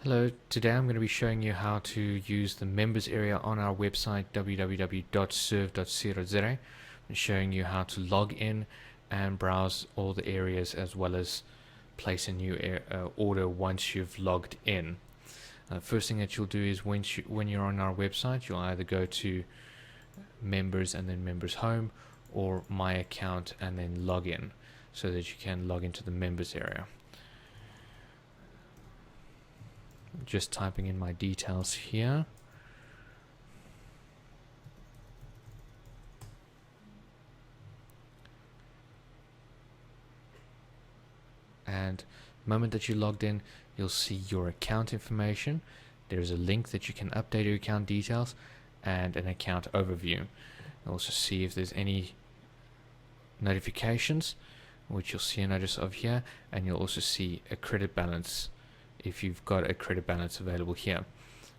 Hello, today I'm going to be showing you how to use the members area on our website www.serve.co.za and showing you how to log in and browse all the areas as well as place a new order once you've logged in. First thing that you'll do is when you're on our website, you'll either go to members and then members home, or my account and then log in, so that you can log into the members area. Just typing in my details here. And the moment that you logged in, you'll see your account information. There's a link that you can update your account details and an account overview. You'll also see if there's any notifications, which you'll see a notice of here, and you'll also see a credit balance if you've got a credit balance available here.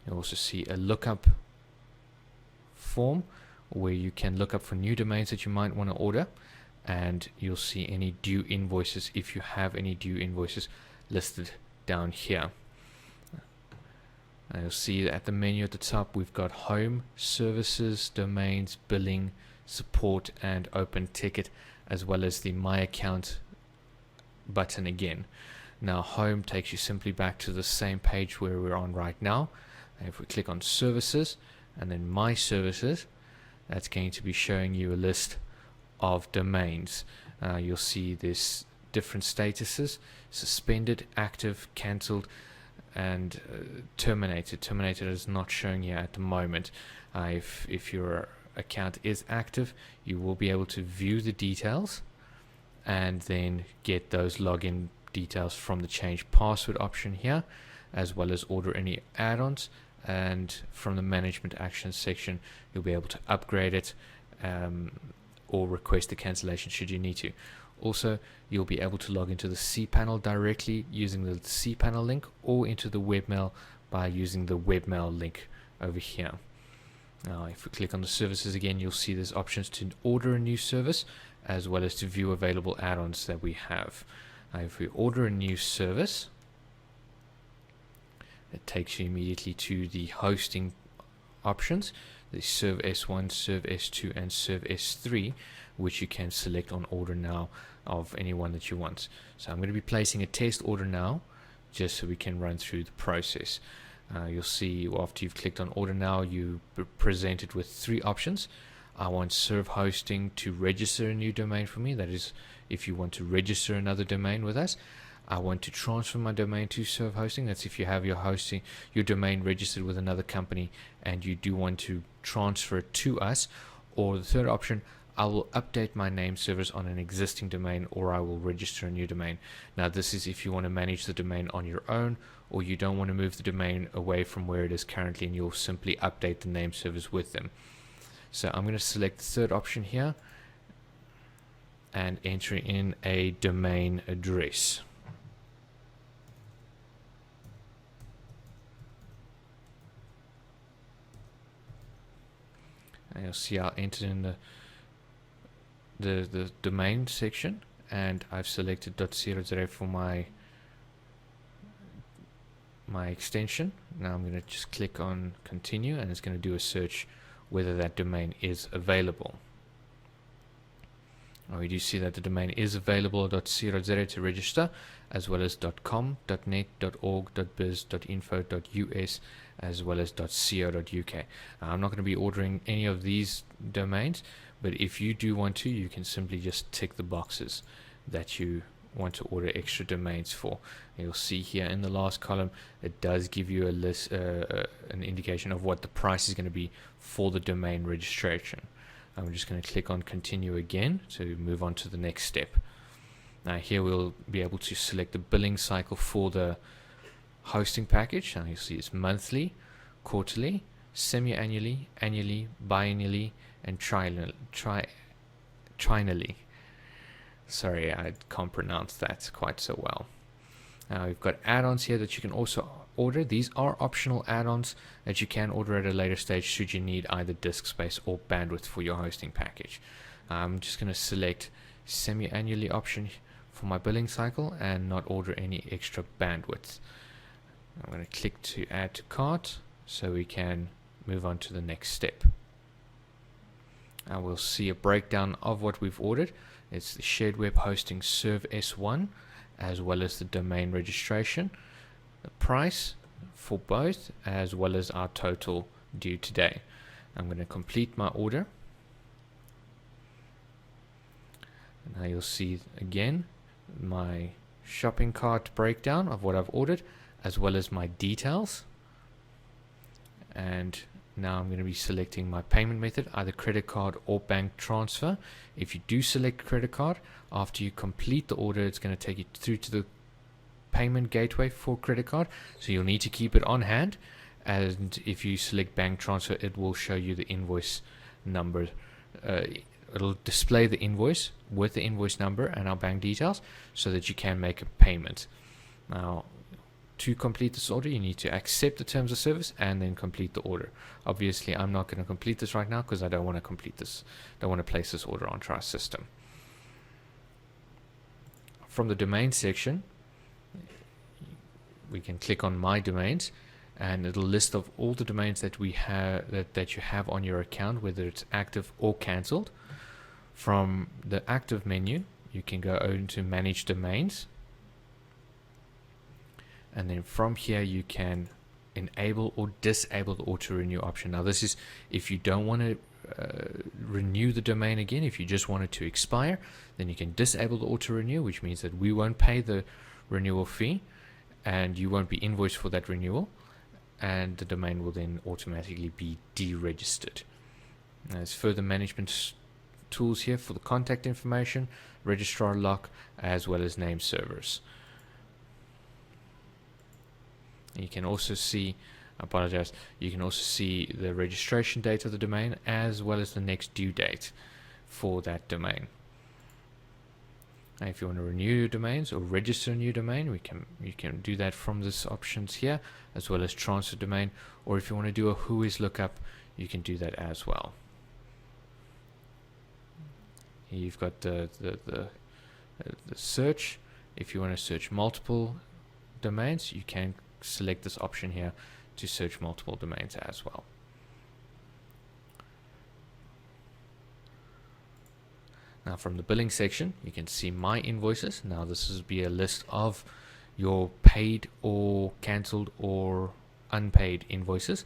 You'll also see a lookup form where you can look up for new domains that you might want to order, and you'll see any due invoices if you have any due invoices listed down here. And you'll see that at the menu at the top we've got home, services, domains, billing, support and open ticket, as well as the my account button again. Now home takes you simply back to the same page where we're on right now. And if we click on services and then my services, that's going to be showing you a list of domains. You'll see this different statuses: suspended, active, cancelled and terminated. Terminated is not showing here at the moment. If your account is active, you will be able to view the details and then get those login details from the change password option here, as well as order any add-ons, and from the management actions section you'll be able to upgrade it or request a cancellation should you need to. Also, you'll be able to log into the cPanel directly using the cPanel link, or into the webmail by using the webmail link over here. Now if we click on the services again, you'll see there's options to order a new service as well as to view available add-ons that we have. If we order a new service, it takes you immediately to the hosting options, the Serve S1, Serve S2 and Serve S3, which you can select on order now of any one that you want. So I'm going to be placing a test order now just so we can run through the process. You'll see after you've clicked on order now, you presented with three options. I want Serve Hosting to register a new domain for me. That is, if you want to register another domain with us. I want to transfer my domain to Serve Hosting. That's if you have your domain registered with another company and you do want to transfer it to us. Or the third option, I will update my name servers on an existing domain, or I will register a new domain. Now this is if you want to manage the domain on your own, or you don't want to move the domain away from where it is currently and you'll simply update the name servers with them. So I'm going to select the third option here and enter in a domain address. And you'll see I'll enter in the domain section, and I've selected .co.za for my extension. Now I'm going to just click on continue, and it's going to do a search whether that domain is available. Now we do see that the domain is available .co.za to register, as well as .com, .net, .org, .biz, .info, .us, as well as .co.uk. I'm not going to be ordering any of these domains, but if you do want to, you can simply just tick the boxes that you want to order extra domains for. You'll see here in the last column, it does give you a list, an indication of what the price is going to be for the domain registration. I'm just going to click on continue again to move on to the next step. Now here we'll be able to select the billing cycle for the hosting package. Now you'll see it's monthly, quarterly, semi-annually, annually, biannually, and trinally. Sorry, I can't pronounce that quite so well. Now we've got add-ons here that you can also order. These are optional add-ons that you can order at a later stage should you need either disk space or bandwidth for your hosting package. I'm just going to select semi-annually option for my billing cycle and not order any extra bandwidth. I'm going to click to add to cart so we can move on to the next step. And we'll see a breakdown of what we've ordered. It's the shared web hosting Serve S1 as well as the domain registration, the price for both, as well as our total due today. I'm going to complete my order. Now you'll see again my shopping cart breakdown of what I've ordered, as well as my details. And now I'm going to be selecting my payment method, either credit card or bank transfer. If you do select credit card, after you complete the order, it's going to take you through to the payment gateway for credit card. So you'll need to keep it on hand. And if you select bank transfer, it will show you the invoice number. It'll display the invoice with the invoice number and our bank details so that you can make a payment. Now, to complete this order, you need to accept the terms of service and then complete the order. Obviously, I'm not going to complete this right now because I don't want to complete this. Don't want to place this order onto our system. From the domain section, we can click on My Domains, and it'll list of all the domains that we have that you have on your account, whether it's active or cancelled. From the active menu, you can go into Manage Domains. And then from here, you can enable or disable the auto renew option. Now, this is if you don't want to renew the domain again. If you just want it to expire, then you can disable the auto renew, which means that we won't pay the renewal fee and you won't be invoiced for that renewal, and the domain will then automatically be deregistered. There's further management tools here for the contact information, registrar lock, as well as name servers. You can also see, you can also see the registration date of the domain as well as the next due date for that domain. Now, if you want to renew your domains or register a new domain, you can do that from this options here, as well as transfer domain, or if you want to do a whois lookup, you can do that as well. Here you've got the search. If you want to search multiple domains, you can select this option here to search multiple domains as well. Now, from the billing section, you can see my invoices. Now, this will be a list of your paid or cancelled or unpaid invoices.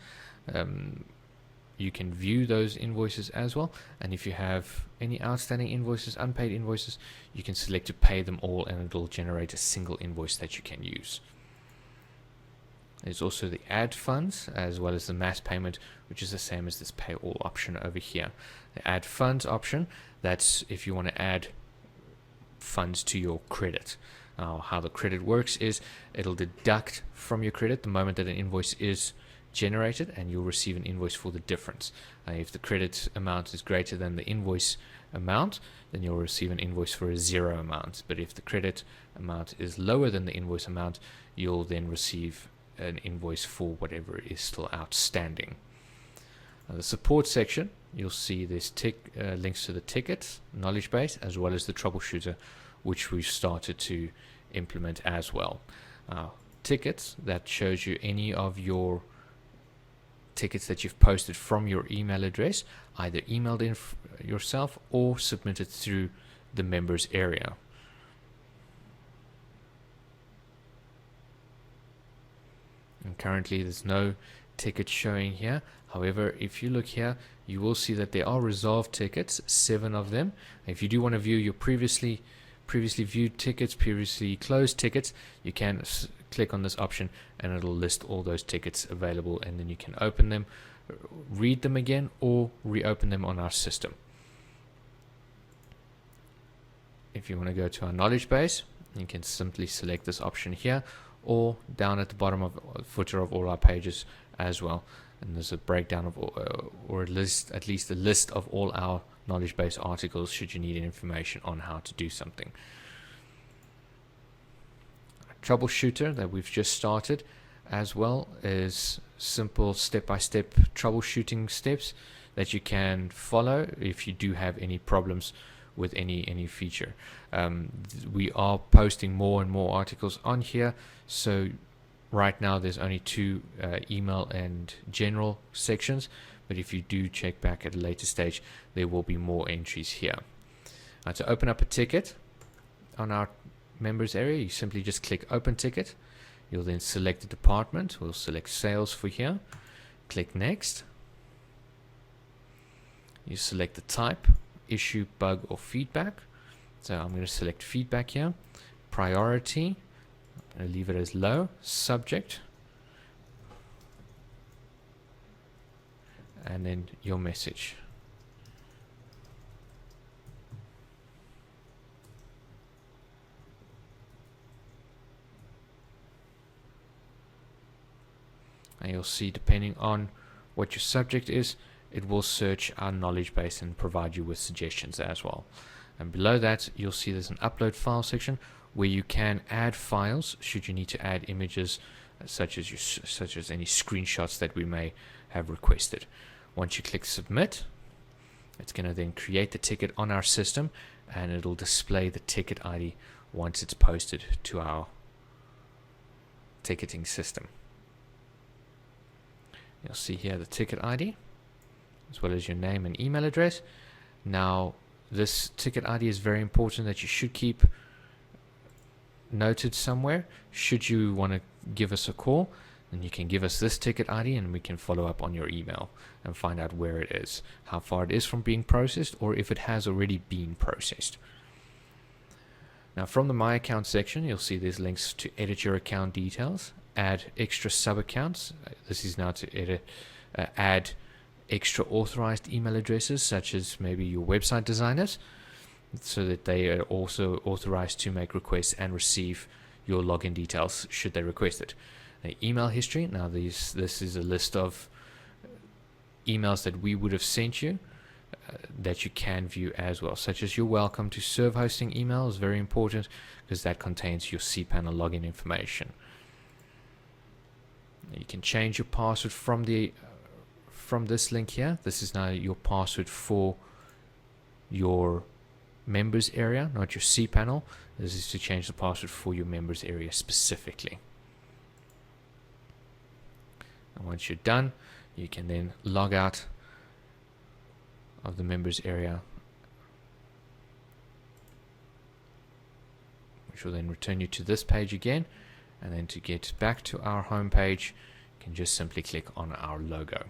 You can view those invoices as well, and if you have any outstanding invoices, unpaid invoices, you can select to pay them all and it will generate a single invoice that you can use. There's also the add funds as well as the mass payment, which is the same as this pay all option over here. The add funds option, that's if you want to add funds to your credit. How the credit works is it'll deduct from your credit the moment that an invoice is generated, and you'll receive an invoice for the difference. If the credit amount is greater than the invoice amount, then you'll receive an invoice for a zero amount. But if the credit amount is lower than the invoice amount, you'll then receive an invoice for whatever is still outstanding. The support section, you'll see there's links to the tickets, knowledge base, as well as the troubleshooter, which we've started to implement as well. Tickets, that shows you any of your tickets that you've posted from your email address, either emailed in yourself or submitted through the members area. And currently there's no ticket showing here. However, if you look here, you will see that there are resolved tickets, 7 of them. If you do want to view your previously viewed tickets, previously closed tickets, you can click on this option and it'll list all those tickets available, and then you can open them, read them again, or reopen them on our system. If you want to go to our knowledge base, you can simply select this option here, or down at the bottom of the footer of all our pages as well, and there's a breakdown of or at least a list of all our knowledge base articles should you need information on how to do something. Troubleshooter that we've just started as well is simple step-by-step troubleshooting steps that you can follow if you do have any problems with any feature. We are posting more and more articles on here, so Right now there's only two email and general sections, but if you do check back at a later stage, there will be more entries here. To open up a ticket on our members area, you simply just click open ticket. You'll then select the department. We'll select sales for here. Click next. You select the type, issue, bug, or feedback. So I'm going to select feedback here. Priority, I'm going to leave it as low. Subject, and then your message. And you'll see, depending on what your subject is, it will search our knowledge base and provide you with suggestions as well. And below that, you'll see there's an upload file section where you can add files should you need to add images such as any screenshots that we may have requested. Once you click submit, it's going to then create the ticket on our system, and it'll display the ticket ID once it's posted to our ticketing system. You'll see here the ticket ID as well as your name and email address. Now, this ticket ID is very important that you should keep noted somewhere. Should you want to give us a call, then you can give us this ticket ID and we can follow up on your email and find out where it is, how far it is from being processed, or if it has already been processed. Now, from the My Account section, you'll see there's links to edit your account details, add extra sub-accounts. This is now to edit, add extra authorized email addresses, such as maybe your website designers, so that they are also authorized to make requests and receive your login details should they request it. Email history. Now, this is a list of emails that we would have sent you that you can view as well, such as your welcome to serve hosting email is very important because that contains your cPanel login information. You can change your password from this link here. This is now your password for your members area, not your cPanel. This is to change the password for your members area specifically. And once you're done, you can then log out of the members area, which will then return you to this page again. And then to get back to our home page, you can just simply click on our logo.